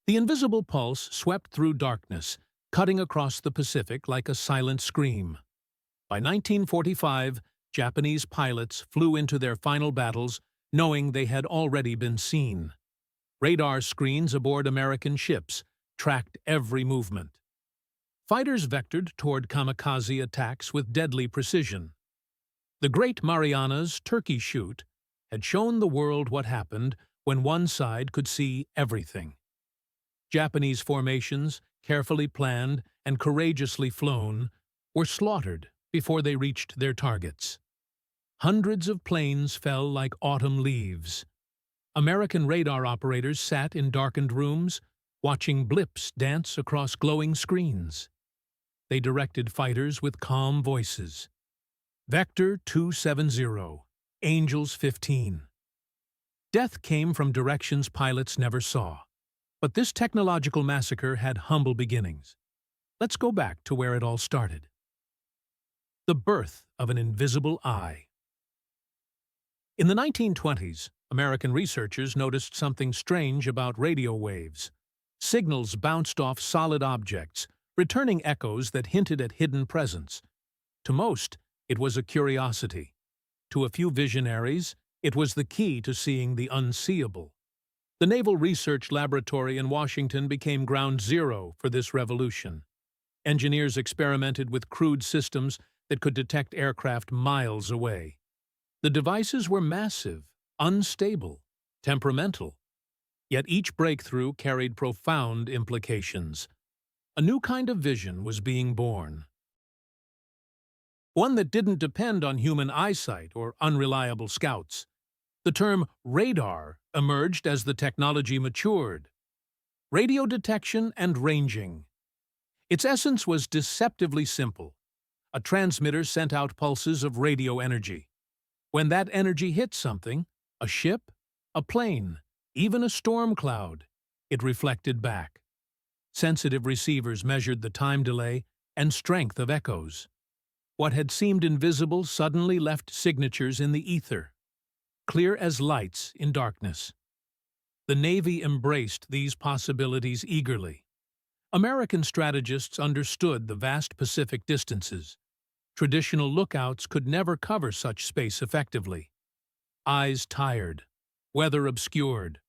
The invisible pulse swept through darkness, cutting across the Pacific like a silent scream. By 1945, Japanese pilots flew into their final battles knowing they had already been seen. Radar screens aboard American ships tracked every movement. Fighters vectored toward kamikaze attacks with deadly precision. The Great Marianas Turkey Shoot had shown the world what happened when one side could see everything. Japanese formations, carefully planned and courageously flown, were slaughtered before they reached their targets. Hundreds of planes fell like autumn leaves. American radar operators sat in darkened rooms, watching blips dance across glowing screens. They directed fighters with calm voices. Vector 270, Angels 15. Death came from directions pilots never saw. But this technological massacre had humble beginnings. Let's go back to where it all started. The birth of an invisible eye. In the 1920s, American researchers noticed something strange about radio waves. Signals bounced off solid objects, returning echoes that hinted at hidden presence. To most, it was a curiosity. To a few visionaries, it was the key to seeing the unseeable. The Naval Research Laboratory in Washington became ground zero for this revolution. Engineers experimented with crude systems that could detect aircraft miles away. The devices were massive, unstable, temperamental. Yet each breakthrough carried profound implications. A new kind of vision was being born. One that didn't depend on human eyesight or unreliable scouts. The term radar emerged as the technology matured. Radio detection and ranging. Its essence was deceptively simple. A transmitter sent out pulses of radio energy. When that energy hit something, a ship, a plane, even a storm cloud, it reflected back. Sensitive receivers measured the time delay and strength of echoes. What had seemed invisible suddenly left signatures in the ether, clear as lights in darkness. The Navy embraced these possibilities eagerly. American strategists understood the vast Pacific distances. Traditional lookouts could never cover such space effectively. Eyes tired, weather obscured,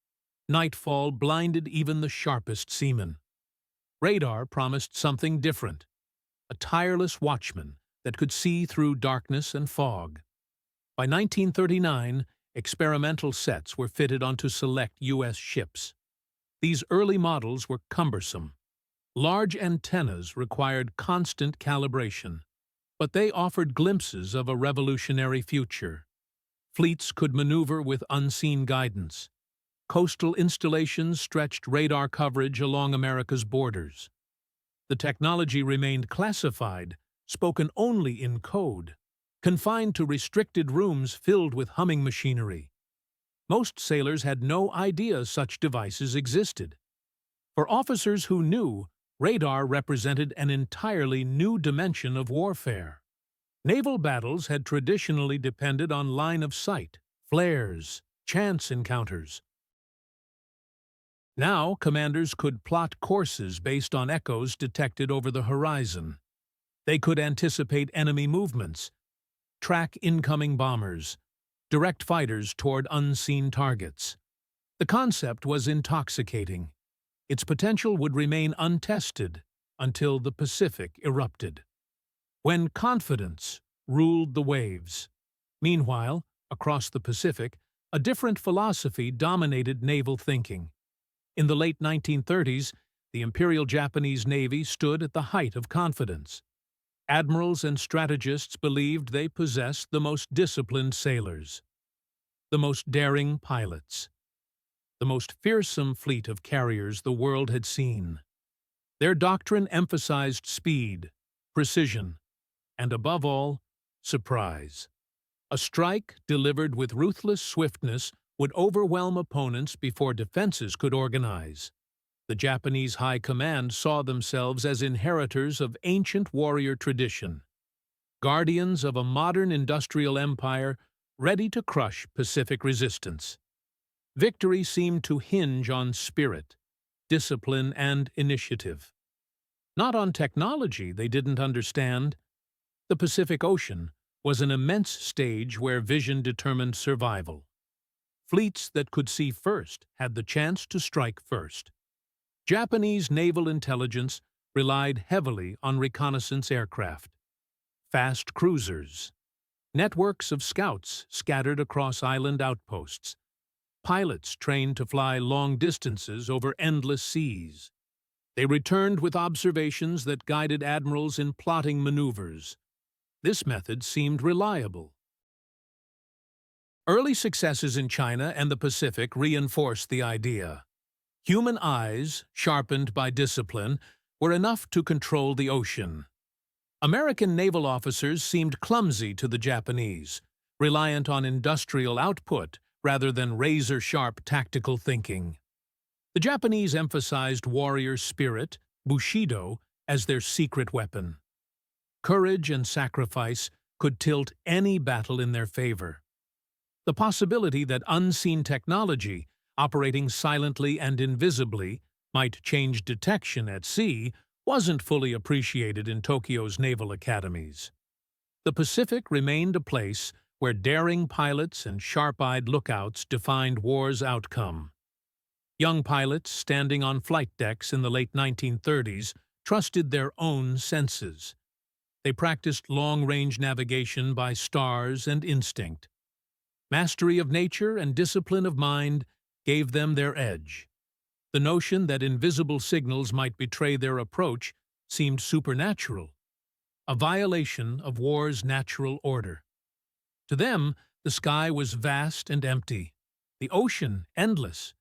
nightfall blinded even the sharpest seamen. Radar promised something different, a tireless watchman that could see through darkness and fog. By 1939, experimental sets were fitted onto select U.S. ships. These early models were cumbersome. Large antennas required constant calibration, but they offered glimpses of a revolutionary future. Fleets could maneuver with unseen guidance. Coastal installations stretched radar coverage along America's borders. The technology remained classified, spoken only in code, confined to restricted rooms filled with humming machinery. Most sailors had no idea such devices existed. For officers who knew, radar represented an entirely new dimension of warfare. Naval battles had traditionally depended on line of sight, flares, chance encounters. Now, commanders could plot courses based on echoes detected over the horizon. They could anticipate enemy movements, track incoming bombers, direct fighters toward unseen targets. The concept was intoxicating. Its potential would remain untested until the Pacific erupted, when confidence ruled the waves. Meanwhile, across the Pacific, a different philosophy dominated naval thinking. In the late 1930s, the Imperial Japanese Navy stood at the height of confidence. Admirals and strategists believed they possessed the most disciplined sailors, the most daring pilots, the most fearsome fleet of carriers the world had seen. Their doctrine emphasized speed, precision, and above all, surprise. A strike delivered with ruthless swiftness would overwhelm opponents before defenses could organize. The Japanese High Command saw themselves as inheritors of ancient warrior tradition, guardians of a modern industrial empire ready to crush Pacific resistance. Victory seemed to hinge on spirit, discipline, and initiative. Not on technology they didn't understand. The Pacific Ocean was an immense stage where vision determined survival. Fleets that could see first had the chance to strike first. Japanese naval intelligence relied heavily on reconnaissance aircraft, fast cruisers, networks of scouts scattered across island outposts, pilots trained to fly long distances over endless seas. They returned with observations that guided admirals in plotting maneuvers. This method seemed reliable. Early successes in China and the Pacific reinforced the idea. Human eyes, sharpened by discipline, were enough to control the ocean. American naval officers seemed clumsy to the Japanese, reliant on industrial output rather than razor-sharp tactical thinking. The Japanese emphasized warrior spirit, Bushido, as their secret weapon. Courage and sacrifice could tilt any battle in their favor. The possibility that unseen technology, operating silently and invisibly, might change detection at sea wasn't fully appreciated in Tokyo's naval academies. The Pacific remained a place where daring pilots and sharp-eyed lookouts defined war's outcome. Young pilots standing on flight decks in the late 1930s trusted their own senses. They practiced long-range navigation by stars and instinct. Mastery of nature and discipline of mind gave them their edge. The notion that invisible signals might betray their approach seemed supernatural, a violation of war's natural order. To them, the sky was vast and empty, the ocean endless.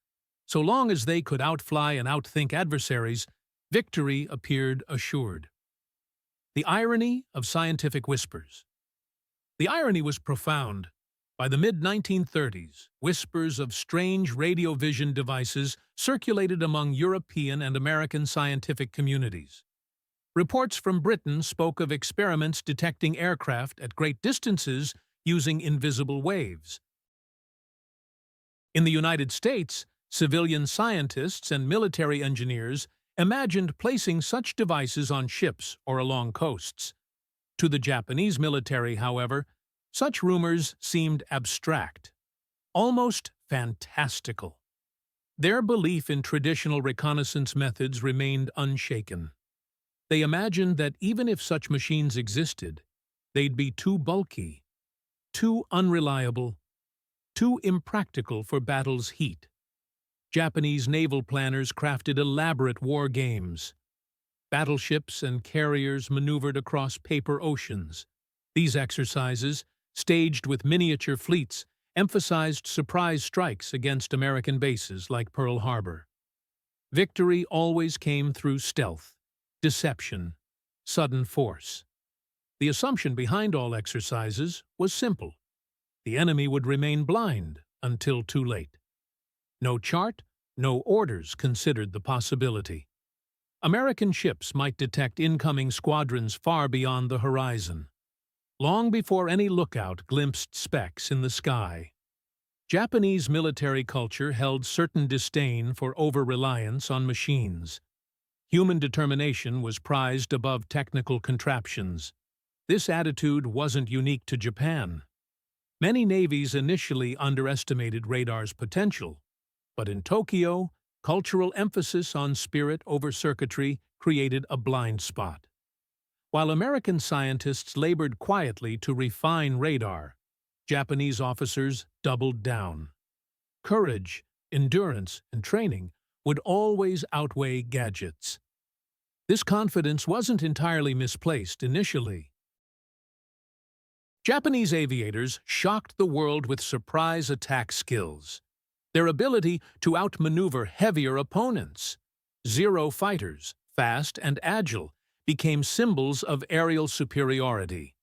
So long as they could outfly and outthink adversaries, victory appeared assured. The irony of scientific whispers. The irony was profound. By the mid-1930s, whispers of strange radio vision devices circulated among European and American scientific communities. Reports from Britain spoke of experiments detecting aircraft at great distances using invisible waves. In the United States, civilian scientists and military engineers imagined placing such devices on ships or along coasts. To the Japanese military, however, such rumors seemed abstract, almost fantastical. Their belief in traditional reconnaissance methods remained unshaken. They imagined that even if such machines existed, they'd be too bulky, too unreliable, too impractical for battle's heat. Japanese naval planners crafted elaborate war games. Battleships and carriers maneuvered across paper oceans. These exercises, staged with miniature fleets, emphasized surprise strikes against American bases like Pearl Harbor. Victory always came through stealth, deception, sudden force. The assumption behind all exercises was simple. The enemy would remain blind until too late. No chart, no orders considered the possibility. American ships might detect incoming squadrons far beyond the horizon, long before any lookout glimpsed specks in the sky. Japanese military culture held certain disdain for over-reliance on machines. Human determination was prized above technical contraptions. This attitude wasn't unique to Japan. Many navies initially underestimated radar's potential, but in Tokyo, cultural emphasis on spirit over circuitry created a blind spot. While American scientists labored quietly to refine radar, Japanese officers doubled down. Courage, endurance, and training would always outweigh gadgets. This confidence wasn't entirely misplaced initially. Japanese aviators shocked the world with surprise attack skills. Their ability to outmaneuver heavier opponents. Zero fighters, fast and agile, became symbols of aerial superiority.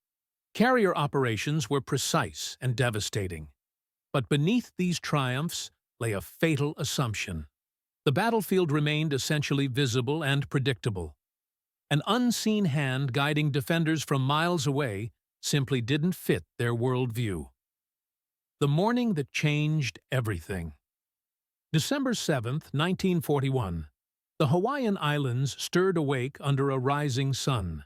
Carrier operations were precise and devastating. But beneath these triumphs lay a fatal assumption. The battlefield remained essentially visible and predictable. An unseen hand guiding defenders from miles away simply didn't fit their worldview. The morning that changed everything. December 7, 1941. The Hawaiian Islands stirred awake under a rising sun.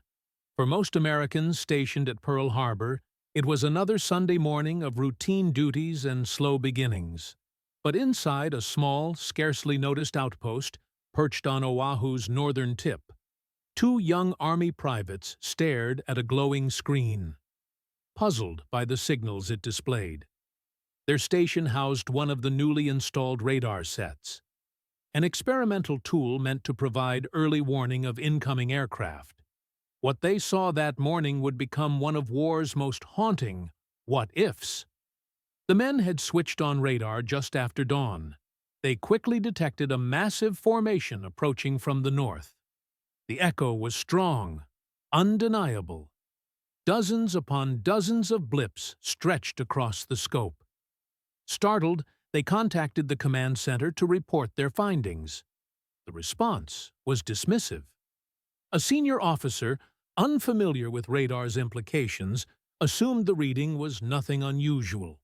For most Americans stationed at Pearl Harbor, it was another Sunday morning of routine duties and slow beginnings. But inside a small, scarcely noticed outpost, perched on Oahu's northern tip, two young Army privates stared at a glowing screen, puzzled by the signals it displayed. Their station housed one of the newly installed radar sets, an experimental tool meant to provide early warning of incoming aircraft. What they saw that morning would become one of war's most haunting what-ifs. The men had switched on radar just after dawn. They quickly detected a massive formation approaching from the north. The echo was strong, undeniable. Dozens upon dozens of blips stretched across the scope. Startled, they contacted the command center to report their findings. The response was dismissive. A senior officer, unfamiliar with radar's implications, assumed the reading was nothing unusual.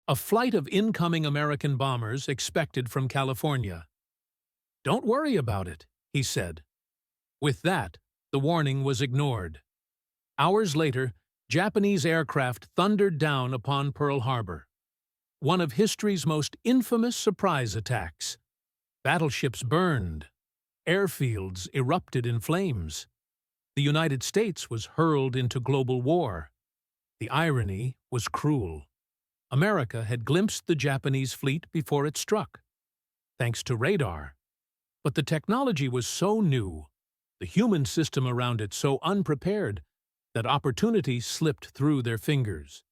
A flight of incoming American bombers expected from California. "Don't worry about it," he said. With that, the warning was ignored. Hours later, Japanese aircraft thundered down upon Pearl Harbor, one of history's most infamous surprise attacks. Battleships burned. Airfields erupted in flames. The United States was hurled into global war. The irony was cruel. America had glimpsed the Japanese fleet before it struck, thanks to radar. But the technology was so new, the human system around it so unprepared, that opportunity slipped through their fingers.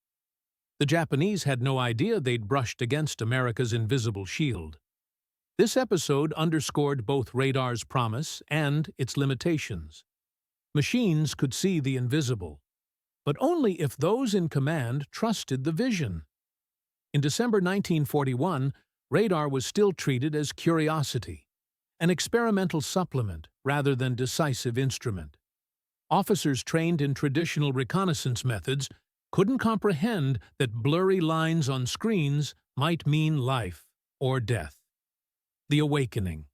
The Japanese had no idea they'd brushed against America's invisible shield. This episode underscored both radar's promise and its limitations. Machines could see the invisible, but only if those in command trusted the vision. In December 1941, radar was still treated as curiosity, an experimental supplement rather than decisive instrument. Officers trained in traditional reconnaissance methods couldn't comprehend that blurry lines on screens might mean life or death. The awakening.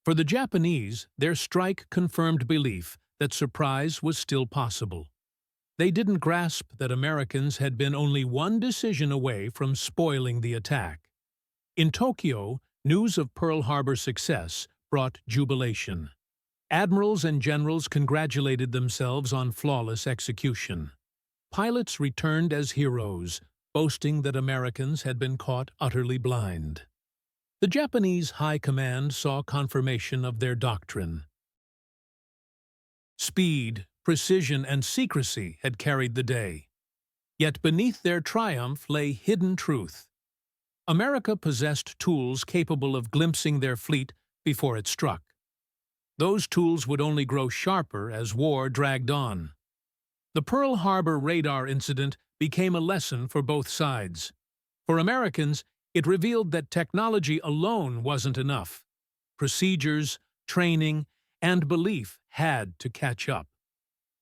For the Japanese, their strike confirmed belief that surprise was still possible. They didn't grasp that Americans had been only one decision away from spoiling the attack. In Tokyo, news of Pearl Harbor's success brought jubilation. Admirals and generals congratulated themselves on flawless execution. Pilots returned as heroes, boasting that Americans had been caught utterly blind. The Japanese High Command saw confirmation of their doctrine. Speed, precision, and secrecy had carried the day. Yet beneath their triumph lay hidden truth. America possessed tools capable of glimpsing their fleet before it struck. Those tools would only grow sharper as war dragged on. The Pearl Harbor radar incident became a lesson for both sides. For Americans, it revealed that technology alone wasn't enough. Procedures, training, and belief had to catch up.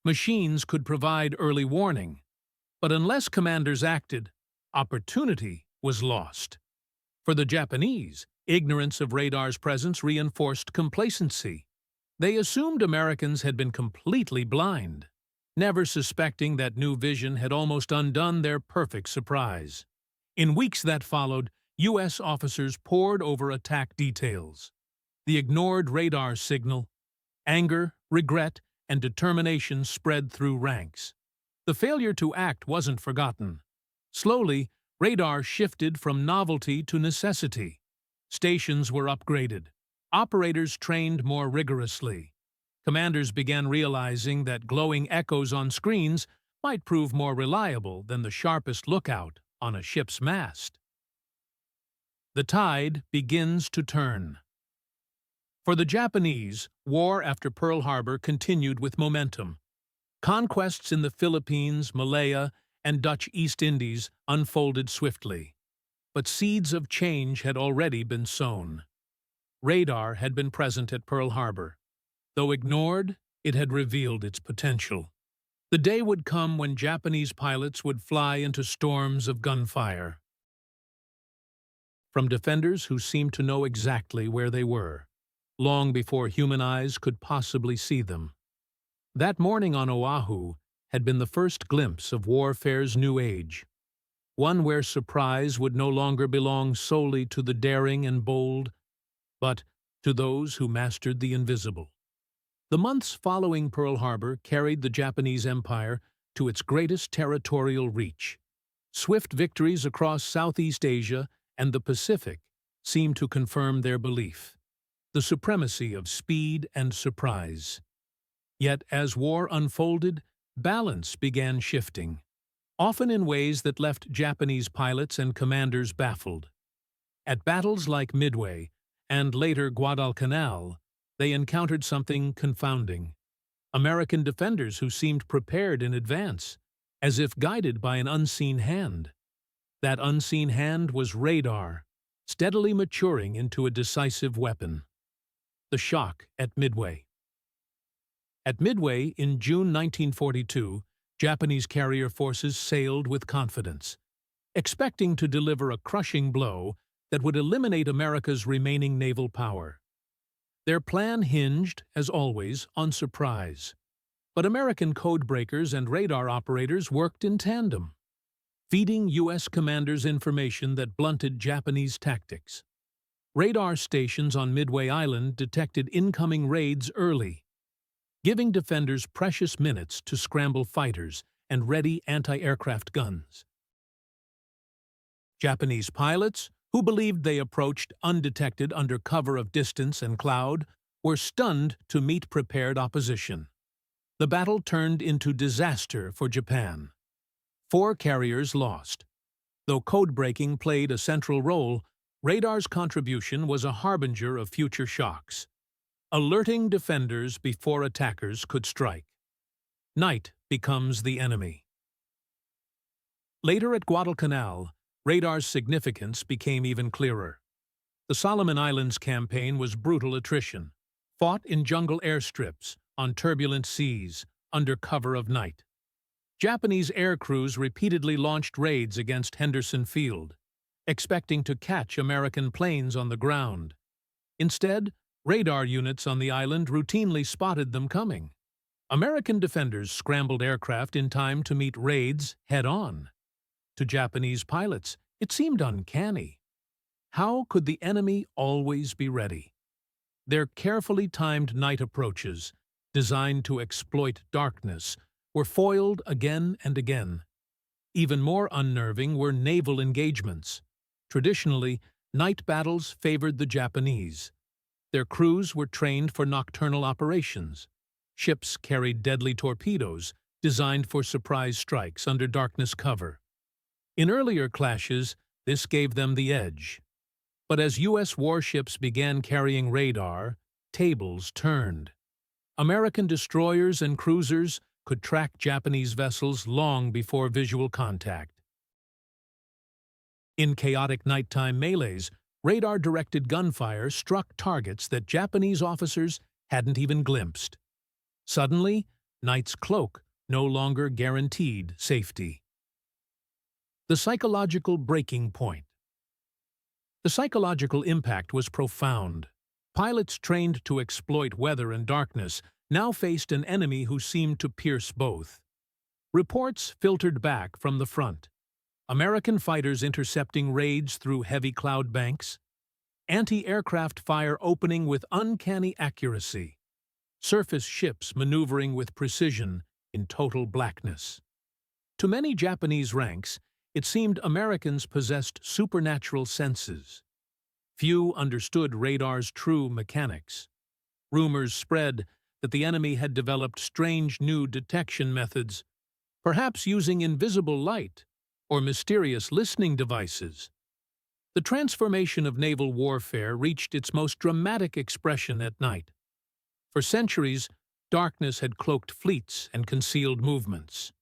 Machines could provide early warning, but unless commanders acted, opportunity was lost. For the Japanese, ignorance of radar's presence reinforced complacency. They assumed Americans had been completely blind, never suspecting that new vision had almost undone their perfect surprise. In weeks that followed, U.S. officers pored over attack details. The ignored radar signal, anger, regret, and determination spread through ranks. The failure to act wasn't forgotten. Slowly, radar shifted from novelty to necessity. Stations were upgraded. Operators trained more rigorously. Commanders began realizing that glowing echoes on screens might prove more reliable than the sharpest lookout on a ship's mast. The tide begins to turn. For the Japanese, war after Pearl Harbor continued with momentum. Conquests in the Philippines, Malaya, and Dutch East Indies unfolded swiftly. But seeds of change had already been sown. Radar had been present at Pearl Harbor. Though ignored, it had revealed its potential. The day would come when Japanese pilots would fly into storms of gunfire. from defenders who seemed to know exactly where they were, long before human eyes could possibly see them. That morning on Oahu had been the first glimpse of warfare's new age, one where surprise would no longer belong solely to the daring and bold, but to those who mastered the invisible. The months following Pearl Harbor carried the Japanese Empire to its greatest territorial reach. Swift victories across Southeast Asia and the Pacific seemed to confirm their belief, the supremacy of speed and surprise. Yet as war unfolded, balance began shifting, often in ways that left Japanese pilots and commanders baffled. At battles like Midway and later Guadalcanal, they encountered something confounding. American defenders who seemed prepared in advance, as if guided by an unseen hand. That unseen hand was radar, steadily maturing into a decisive weapon. The shock at Midway. At Midway, in June 1942, Japanese carrier forces sailed with confidence, expecting to deliver a crushing blow that would eliminate America's remaining naval power. Their plan hinged, as always, on surprise. But American codebreakers and radar operators worked in tandem, feeding U.S. commanders information that blunted Japanese tactics. Radar stations on Midway Island detected incoming raids early, giving defenders precious minutes to scramble fighters and ready anti-aircraft guns. Japanese pilots, who believed they approached undetected under cover of distance and cloud, were stunned to meet prepared opposition. The battle turned into disaster for Japan. 4 carriers lost. Though code-breaking played a central role, radar's contribution was a harbinger of future shocks, alerting defenders before attackers could strike. Night becomes the enemy. Later at Guadalcanal, radar's significance became even clearer. The Solomon Islands campaign was brutal attrition, fought in jungle airstrips, on turbulent seas, under cover of night. Japanese air crews repeatedly launched raids against Henderson Field, expecting to catch American planes on the ground. Instead, radar units on the island routinely spotted them coming. American defenders scrambled aircraft in time to meet raids head-on. To Japanese pilots, it seemed uncanny. How could the enemy always be ready? Their carefully timed night approaches, designed to exploit darkness, were foiled again and again. Even more unnerving were naval engagements. Traditionally, night battles favored the Japanese. Their crews were trained for nocturnal operations. Ships carried deadly torpedoes, designed for surprise strikes under darkness cover. In earlier clashes, this gave them the edge. But as U.S. warships began carrying radar, tables turned. American destroyers and cruisers could track Japanese vessels long before visual contact. In chaotic nighttime melees, radar-directed gunfire struck targets that Japanese officers hadn't even glimpsed. Suddenly, night's cloak no longer guaranteed safety. The psychological breaking point. The psychological impact was profound. Pilots trained to exploit weather and darkness now faced an enemy who seemed to pierce both. Reports filtered back from the front. American fighters intercepting raids through heavy cloud banks. Anti-aircraft fire opening with uncanny accuracy. Surface ships maneuvering with precision in total blackness. To many Japanese ranks, it seemed Americans possessed supernatural senses. Few understood radar's true mechanics. Rumors spread that the enemy had developed strange new detection methods, perhaps using invisible light or mysterious listening devices. The transformation of naval warfare reached its most dramatic expression at night. For centuries, darkness had cloaked fleets and concealed movements.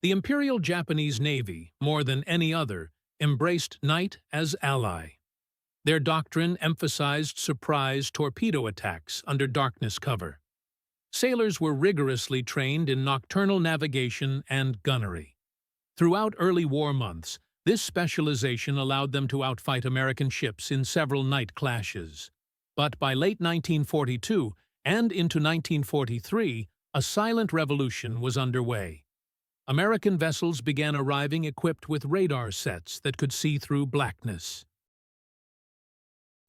The Imperial Japanese Navy, more than any other, embraced night as ally. Their doctrine emphasized surprise torpedo attacks under darkness cover. Sailors were rigorously trained in nocturnal navigation and gunnery. Throughout early war months, This specialization allowed them to outfight American ships in several night clashes. But by late 1942 and into 1943, a silent revolution was underway. American vessels began arriving equipped with radar sets that could see through blackness,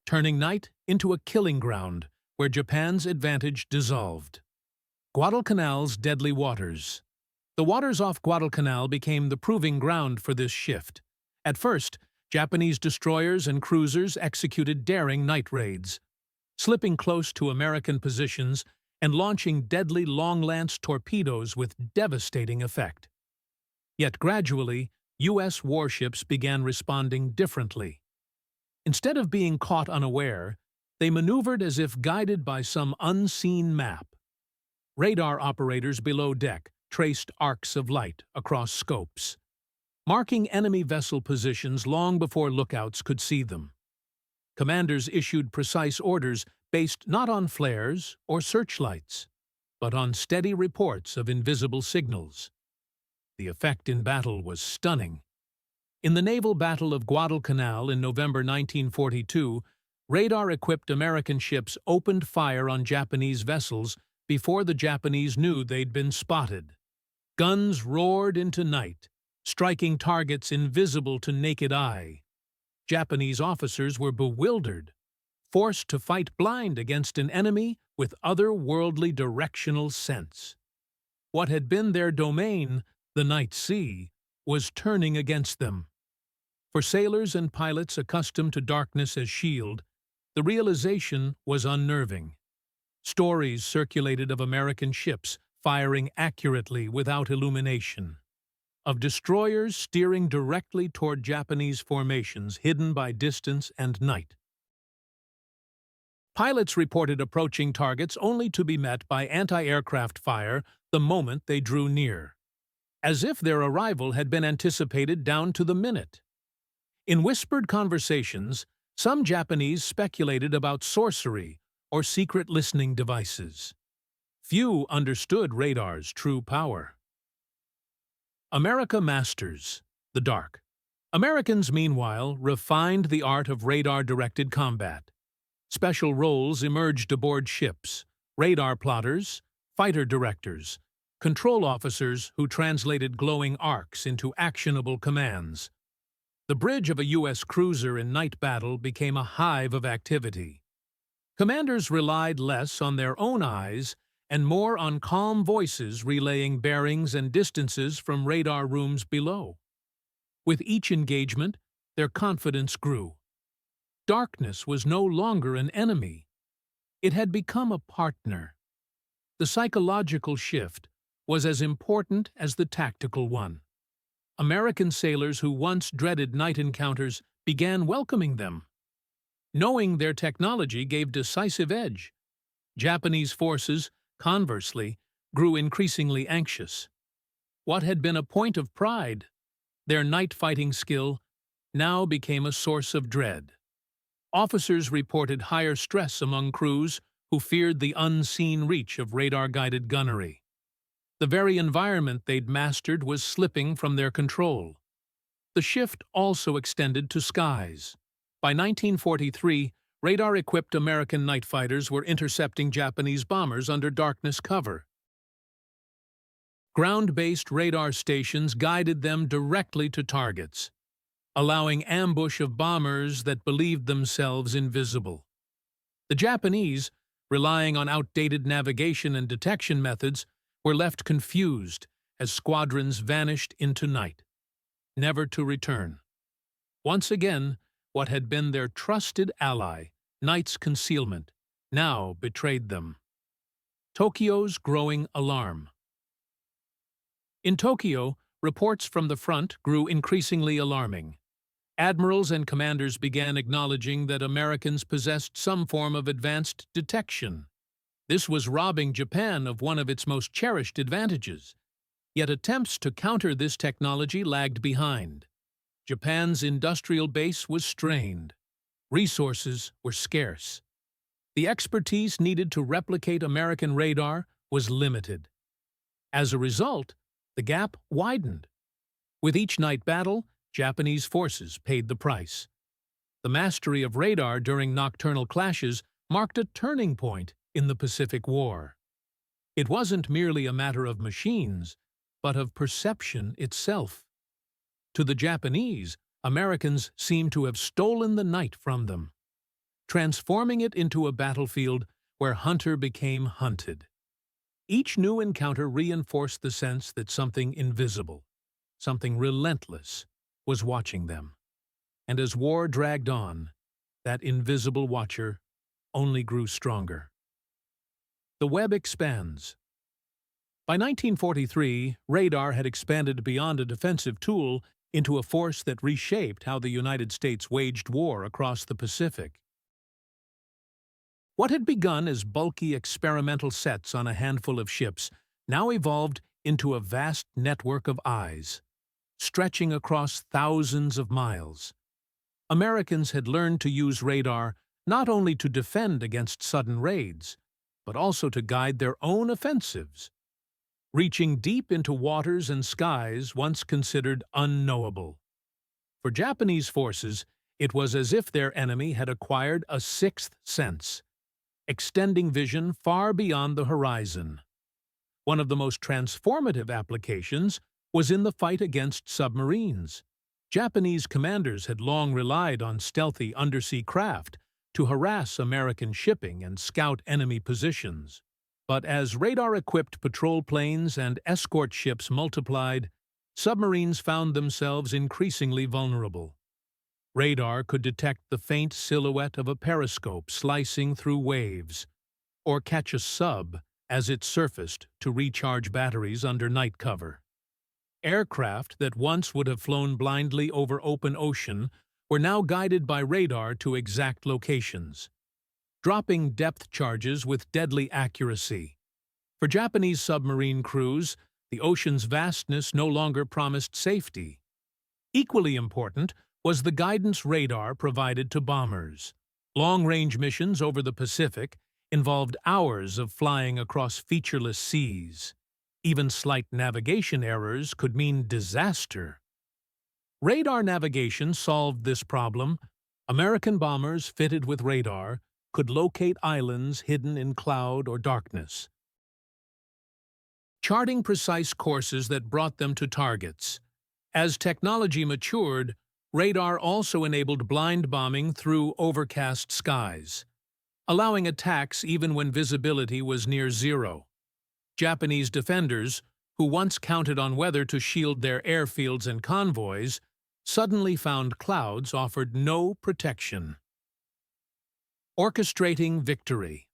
turning night into a killing ground where Japan's advantage dissolved. Guadalcanal's deadly waters. The waters off Guadalcanal became the proving ground for this shift. At first, Japanese destroyers and cruisers executed daring night raids, slipping close to American positions and launching deadly long-lance torpedoes with devastating effect. Yet gradually, U.S. warships began responding differently. Instead of being caught unaware, they maneuvered as if guided by some unseen map. Radar operators below deck traced arcs of light across scopes, marking enemy vessel positions long before lookouts could see them. Commanders issued precise orders based not on flares or searchlights, but on steady reports of invisible signals. The effect in battle was stunning. In the naval battle of Guadalcanal in November 1942, radar-equipped American ships opened fire on Japanese vessels before the Japanese knew they'd been spotted. Guns roared into night, striking targets invisible to naked eye. Japanese officers were bewildered, forced to fight blind against an enemy with otherworldly directional sense. What had been their domain, the night sea, was turning against them. For sailors and pilots accustomed to darkness as shield, the realization was unnerving. Stories circulated of American ships firing accurately without illumination, of destroyers steering directly toward Japanese formations hidden by distance and night. Pilots reported approaching targets only to be met by anti-aircraft fire the moment they drew near, as if their arrival had been anticipated down to the minute. In whispered conversations, some Japanese speculated about sorcery or secret listening devices. Few understood radar's true power. America masters the dark. Americans, meanwhile, refined the art of radar-directed combat. Special roles emerged aboard ships: radar plotters, fighter directors, control officers who translated glowing arcs into actionable commands. The bridge of a U.S. cruiser in night battle became a hive of activity. Commanders relied less on their own eyes and more on calm voices relaying bearings and distances from radar rooms below. With each engagement, their confidence grew. Darkness was no longer an enemy. It had become a partner. The psychological shift was as important as the tactical one. American sailors who once dreaded night encounters began welcoming them. Knowing their technology gave decisive edge. Japanese forces, conversely, grew increasingly anxious. What had been a point of pride, their night-fighting skill, now became a source of dread. Officers reported higher stress among crews who feared the unseen reach of radar-guided gunnery. The very environment they'd mastered was slipping from their control. The shift also extended to skies. By 1943, radar-equipped American night fighters were intercepting Japanese bombers under darkness cover. Ground-based radar stations guided them directly to targets, allowing ambush of bombers that believed themselves invisible. The Japanese, relying on outdated navigation and detection methods, were left confused as squadrons vanished into night, never to return. Once again, what had been their trusted ally, night's concealment, now betrayed them. Tokyo's growing alarm. In Tokyo, reports from the front grew increasingly alarming. Admirals and commanders began acknowledging that Americans possessed some form of advanced detection. This was robbing Japan of one of its most cherished advantages. Yet attempts to counter this technology lagged behind. Japan's industrial base was strained. Resources were scarce. The expertise needed to replicate American radar was limited. As a result, the gap widened. With each night battle, Japanese forces paid the price. The mastery of radar during nocturnal clashes marked a turning point in the Pacific War. It wasn't merely a matter of machines, but of perception itself. To the Japanese, Americans seemed to have stolen the night from them, transforming it into a battlefield where hunter became hunted. Each new encounter reinforced the sense that something invisible, something relentless, was watching them. And as war dragged on, that invisible watcher only grew stronger. The web expands. By 1943, radar had expanded beyond a defensive tool into a force that reshaped how the United States waged war across the Pacific. What had begun as bulky experimental sets on a handful of ships now evolved into a vast network of eyes, stretching across thousands of miles. Americans had learned to use radar not only to defend against sudden raids, but also to guide their own offensives, reaching deep into waters and skies once considered unknowable. For Japanese forces, it was as if their enemy had acquired a sixth sense, extending vision far beyond the horizon. One of the most transformative applications was in the fight against submarines. Japanese commanders had long relied on stealthy undersea craft to harass American shipping and scout enemy positions. But as radar-equipped patrol planes and escort ships multiplied, submarines found themselves increasingly vulnerable. Radar could detect the faint silhouette of a periscope slicing through waves, or catch a sub as it surfaced to recharge batteries under night cover. Aircraft that once would have flown blindly over open ocean were now guided by radar to exact locations, dropping depth charges with deadly accuracy. For Japanese submarine crews, the ocean's vastness no longer promised safety. Equally important was the guidance radar provided to bombers. Long-range missions over the Pacific involved hours of flying across featureless seas. Even slight navigation errors could mean disaster. Radar navigation solved this problem. American bombers fitted with radar could locate islands hidden in cloud or darkness, charting precise courses that brought them to targets. As technology matured, radar also enabled blind bombing through overcast skies, allowing attacks even when visibility was near zero. Japanese defenders, who once counted on weather to shield their airfields and convoys, suddenly found clouds offered no protection. Orchestrating victory.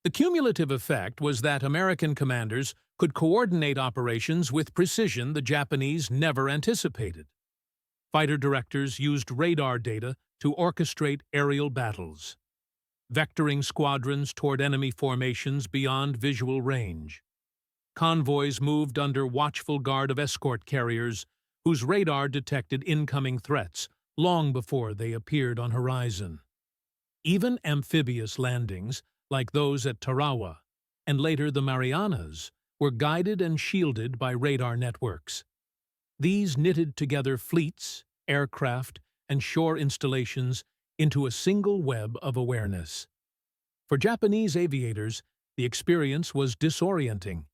The cumulative effect was that American commanders could coordinate operations with precision the Japanese never anticipated. Fighter directors used radar data to orchestrate aerial battles, vectoring squadrons toward enemy formations beyond visual range. Convoys moved under watchful guard of escort carriers whose radar detected incoming threats long before they appeared on horizon. Even amphibious landings, like those at Tarawa and later the Marianas, were guided and shielded by radar networks. These knitted together fleets, aircraft, and shore installations into a single web of awareness. For Japanese aviators, the experience was disorienting.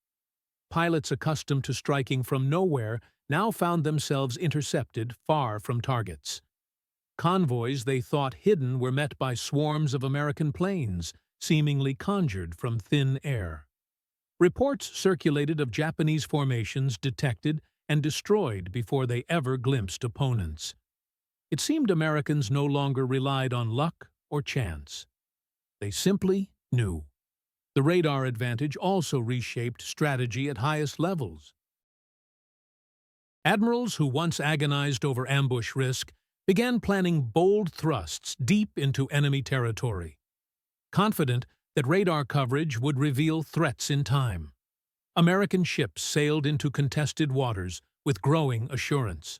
Pilots accustomed to striking from nowhere now found themselves intercepted far from targets. Convoys they thought hidden were met by swarms of American planes, seemingly conjured from thin air. Reports circulated of Japanese formations detected and destroyed before they ever glimpsed opponents. It seemed Americans no longer relied on luck or chance. They simply knew. The radar advantage also reshaped strategy at highest levels. Admirals who once agonized over ambush risk began planning bold thrusts deep into enemy territory, confident that radar coverage would reveal threats in time. American ships sailed into contested waters with growing assurance,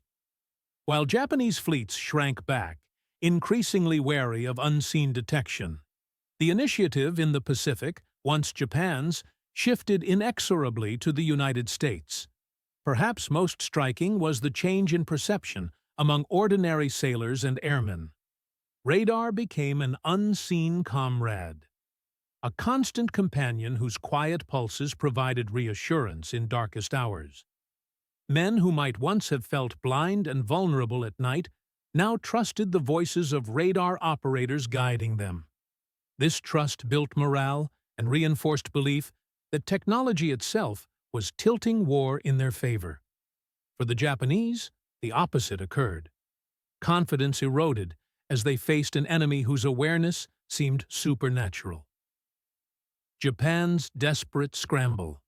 while Japanese fleets shrank back, increasingly wary of unseen detection. The initiative in the Pacific, once Japan's, shifted inexorably to the United States. Perhaps most striking was the change in perception among ordinary sailors and airmen. Radar became an unseen comrade, a constant companion whose quiet pulses provided reassurance in darkest hours. Men who might once have felt blind and vulnerable at night now trusted the voices of radar operators guiding them. This trust built morale and reinforced belief that technology itself was tilting war in their favor. For the Japanese, the opposite occurred. Confidence eroded as they faced an enemy whose awareness seemed supernatural. Japan's desperate scramble.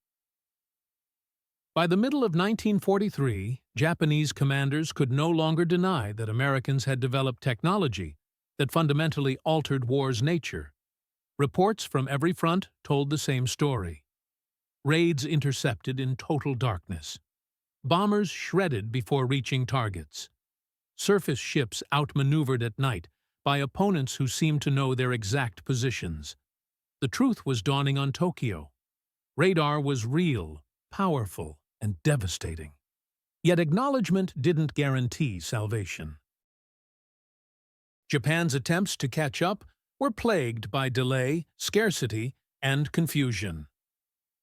By the middle of 1943, Japanese commanders could no longer deny that Americans had developed technology that fundamentally altered war's nature. Reports from every front told the same story. Raids intercepted in total darkness. Bombers shredded before reaching targets. Surface ships outmaneuvered at night by opponents who seemed to know their exact positions. The truth was dawning on Tokyo. Radar was real, powerful, and devastating. Yet acknowledgement didn't guarantee salvation. Japan's attempts to catch up were plagued by delay, scarcity, and confusion.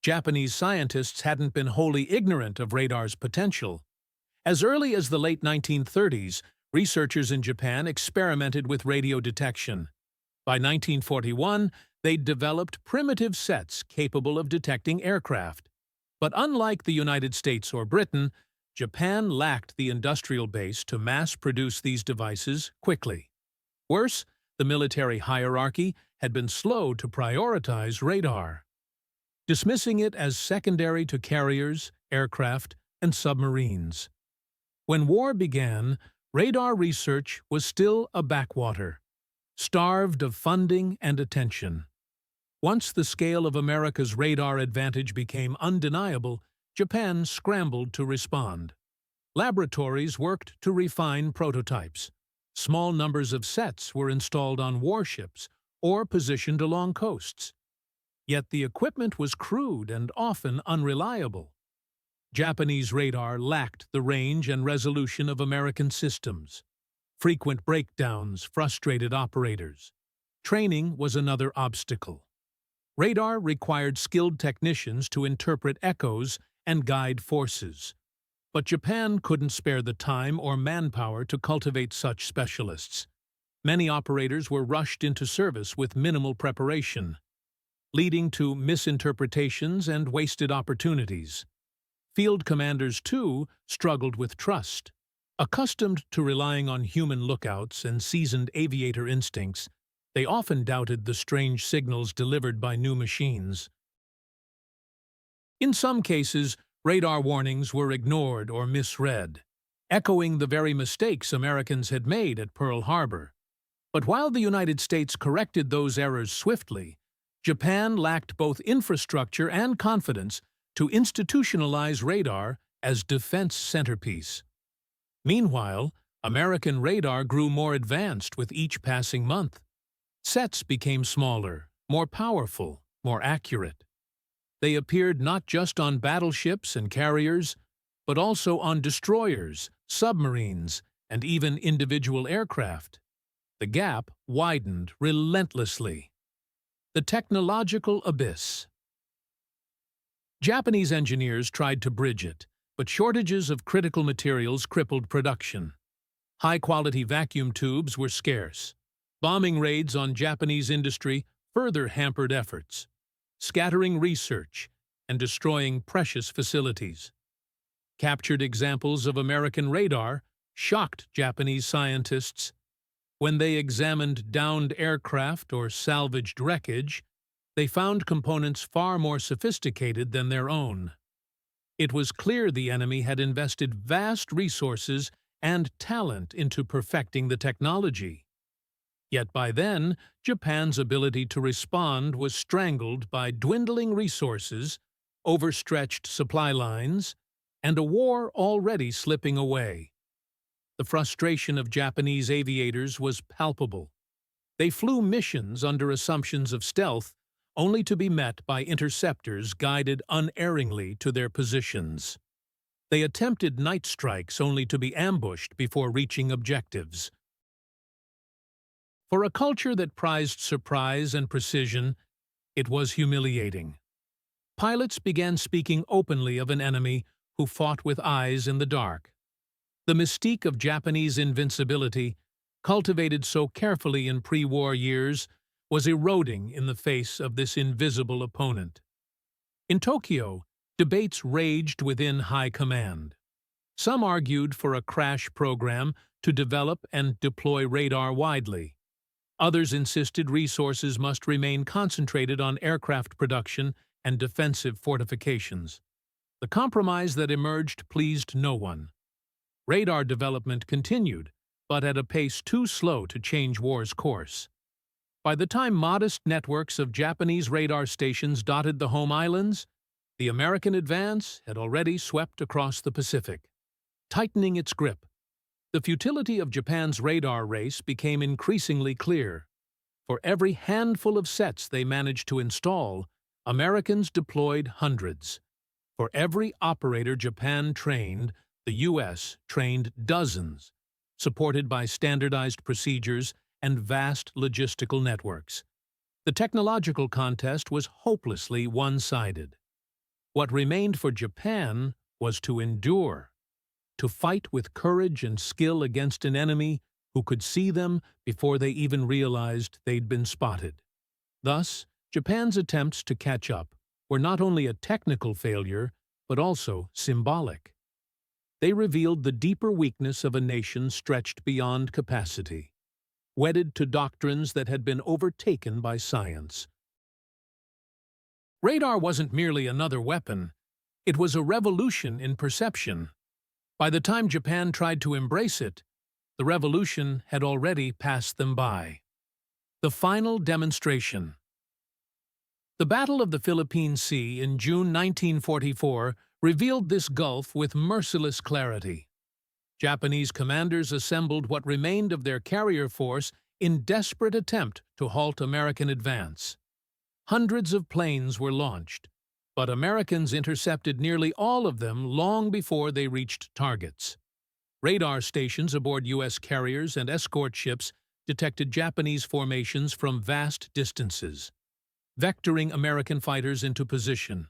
Japanese scientists hadn't been wholly ignorant of radar's potential. As early as the late 1930s, researchers in Japan experimented with radio detection. By 1941, they'd developed primitive sets capable of detecting aircraft. But unlike the United States or Britain, Japan lacked the industrial base to mass-produce these devices quickly. Worse, the military hierarchy had been slow to prioritize radar, dismissing it as secondary to carriers, aircraft, and submarines. When war began, radar research was still a backwater, starved of funding and attention. Once the scale of America's radar advantage became undeniable, Japan scrambled to respond. Laboratories worked to refine prototypes. Small numbers of sets were installed on warships or positioned along coasts. Yet the equipment was crude and often unreliable. Japanese radar lacked the range and resolution of American systems. Frequent breakdowns frustrated operators. Training was another obstacle. Radar required skilled technicians to interpret echoes and guide forces. But Japan couldn't spare the time or manpower to cultivate such specialists. Many operators were rushed into service with minimal preparation, leading to misinterpretations and wasted opportunities. Field commanders, too, struggled with trust. Accustomed to relying on human lookouts and seasoned aviator instincts, they often doubted the strange signals delivered by new machines. In some cases, radar warnings were ignored or misread, echoing the very mistakes Americans had made at Pearl Harbor. But while the United States corrected those errors swiftly, Japan lacked both infrastructure and confidence to institutionalize radar as defense centerpiece. Meanwhile, American radar grew more advanced with each passing month. Sets became smaller, more powerful, more accurate. They appeared not just on battleships and carriers, but also on destroyers, submarines, and even individual aircraft. The gap widened relentlessly. The technological abyss. Japanese engineers tried to bridge it, but shortages of critical materials crippled production. High-quality vacuum tubes were scarce. Bombing raids on Japanese industry further hampered efforts, scattering research and destroying precious facilities. Captured examples of American radar shocked Japanese scientists. When they examined downed aircraft or salvaged wreckage, they found components far more sophisticated than their own. It was clear the enemy had invested vast resources and talent into perfecting the technology. Yet by then, Japan's ability to respond was strangled by dwindling resources, overstretched supply lines, and a war already slipping away. The frustration of Japanese aviators was palpable. They flew missions under assumptions of stealth, only to be met by interceptors guided unerringly to their positions. They attempted night strikes only to be ambushed before reaching objectives. For a culture that prized surprise and precision, it was humiliating. Pilots began speaking openly of an enemy who fought with eyes in the dark. The mystique of Japanese invincibility, cultivated so carefully in pre-war years, was eroding in the face of this invisible opponent. In Tokyo, debates raged within high command. Some argued for a crash program to develop and deploy radar widely. Others insisted resources must remain concentrated on aircraft production and defensive fortifications. The compromise that emerged pleased no one. Radar development continued, but at a pace too slow to change war's course. By the time modest networks of Japanese radar stations dotted the home islands, the American advance had already swept across the Pacific. Tightening its grip, the futility of Japan's radar race became increasingly clear. For every handful of sets they managed to install, Americans deployed hundreds. For every operator Japan trained, the U.S. trained dozens, supported by standardized procedures and vast logistical networks. The technological contest was hopelessly one-sided. What remained for Japan was to endure, to fight with courage and skill against an enemy who could see them before they even realized they'd been spotted. Thus, Japan's attempts to catch up were not only a technical failure, but also symbolic. They revealed the deeper weakness of a nation stretched beyond capacity, wedded to doctrines that had been overtaken by science. Radar wasn't merely another weapon, it was a revolution in perception. By the time Japan tried to embrace it, the revolution had already passed them by. The final demonstration. The Battle of the Philippine Sea in June 1944 revealed this gulf with merciless clarity. Japanese commanders assembled what remained of their carrier force in desperate attempt to halt American advance. Hundreds of planes were launched, but Americans intercepted nearly all of them long before they reached targets. Radar stations aboard U.S. carriers and escort ships detected Japanese formations from vast distances, vectoring American fighters into position.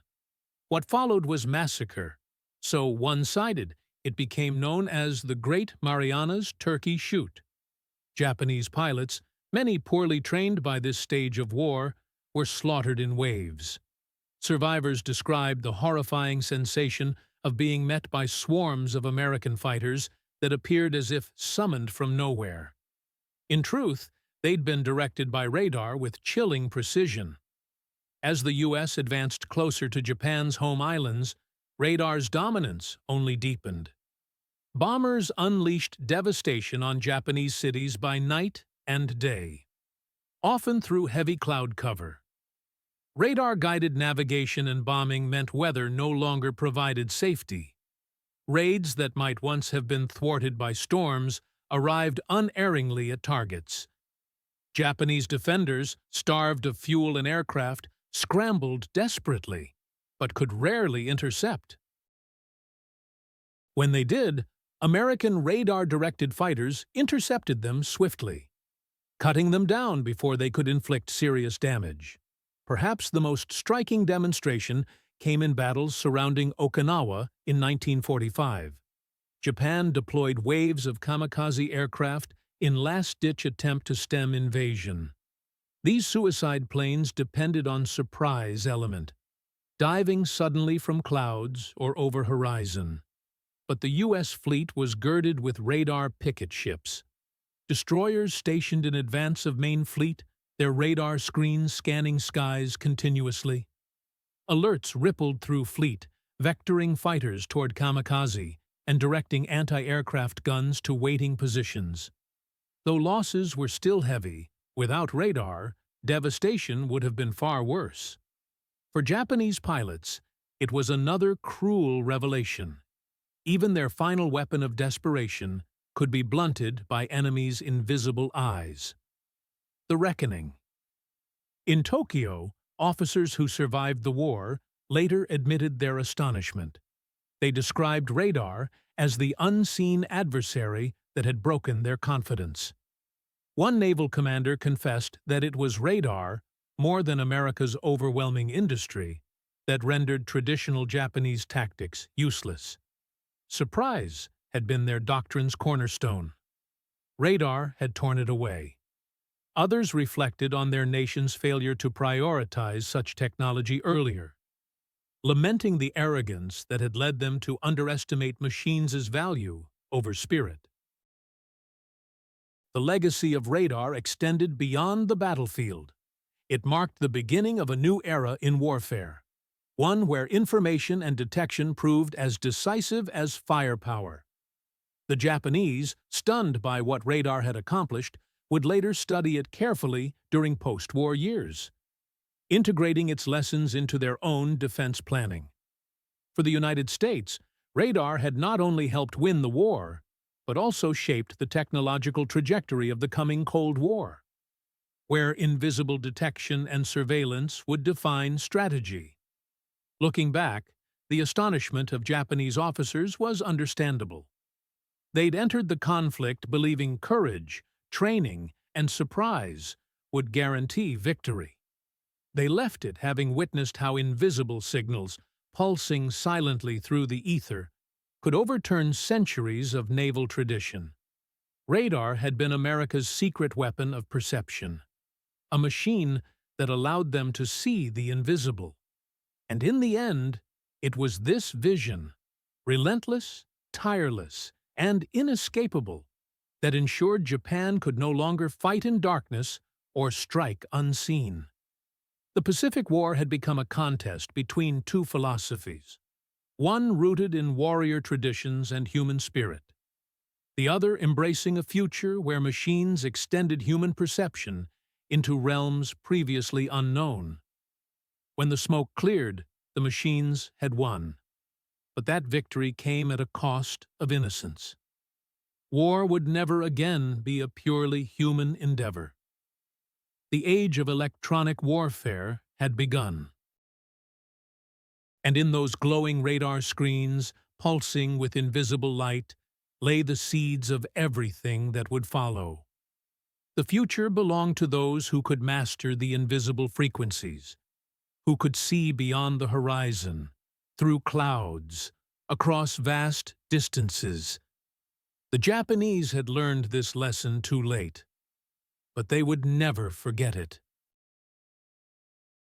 What followed was massacre. So one-sided, it became known as the Great Marianas Turkey Shoot. Japanese pilots, many poorly trained by this stage of war, were slaughtered in waves. Survivors described the horrifying sensation of being met by swarms of American fighters that appeared as if summoned from nowhere. In truth, they'd been directed by radar with chilling precision. As the U.S. advanced closer to Japan's home islands, radar's dominance only deepened. Bombers unleashed devastation on Japanese cities by night and day, often through heavy cloud cover. Radar-guided navigation and bombing meant weather no longer provided safety. Raids that might once have been thwarted by storms arrived unerringly at targets. Japanese defenders, starved of fuel and aircraft, scrambled desperately, but could rarely intercept. When they did, American radar-directed fighters intercepted them swiftly, cutting them down before they could inflict serious damage. Perhaps the most striking demonstration came in battles surrounding Okinawa in 1945. Japan deployed waves of kamikaze aircraft in last-ditch attempt to stem invasion. These suicide planes depended on surprise element, diving suddenly from clouds or over horizon. But the U.S. fleet was girded with radar picket ships. Destroyers stationed in advance of main fleet, their radar screens scanning skies continuously. Alerts rippled through fleet, vectoring fighters toward Kamikaze and directing anti-aircraft guns to waiting positions. Though losses were still heavy, without radar, devastation would have been far worse. For Japanese pilots, it was another cruel revelation. Even their final weapon of desperation could be blunted by enemies' invisible eyes. The reckoning. In Tokyo, officers who survived the war later admitted their astonishment. They described radar as the unseen adversary that had broken their confidence. One naval commander confessed that it was radar, more than America's overwhelming industry, that rendered traditional Japanese tactics useless. Surprise had been their doctrine's cornerstone. Radar had torn it away. Others reflected on their nation's failure to prioritize such technology earlier, lamenting the arrogance that had led them to underestimate machines' value over spirit. The legacy of radar extended beyond the battlefield. It marked the beginning of a new era in warfare, one where information and detection proved as decisive as firepower. The Japanese, stunned by what radar had accomplished, would later study it carefully during post-war years, integrating its lessons into their own defense planning. For the United States, radar had not only helped win the war, but also shaped the technological trajectory of the coming Cold War, where invisible detection and surveillance would define strategy. Looking back, the astonishment of Japanese officers was understandable. They'd entered the conflict believing courage, training, and surprise would guarantee victory. They left it having witnessed how invisible signals, pulsing silently through the ether, could overturn centuries of naval tradition. Radar had been America's secret weapon of perception, a machine that allowed them to see the invisible. And in the end, it was this vision, relentless, tireless, and inescapable, that ensured Japan could no longer fight in darkness or strike unseen. The Pacific War had become a contest between two philosophies, one rooted in warrior traditions and human spirit, the other embracing a future where machines extended human perception into realms previously unknown. When the smoke cleared, the machines had won. But that victory came at a cost of innocence. War would never again be a purely human endeavor. The age of electronic warfare had begun. And in those glowing radar screens, pulsing with invisible light, lay the seeds of everything that would follow. The future belonged to those who could master the invisible frequencies, who could see beyond the horizon, through clouds, across vast distances. The Japanese had learned this lesson too late, but they would never forget it.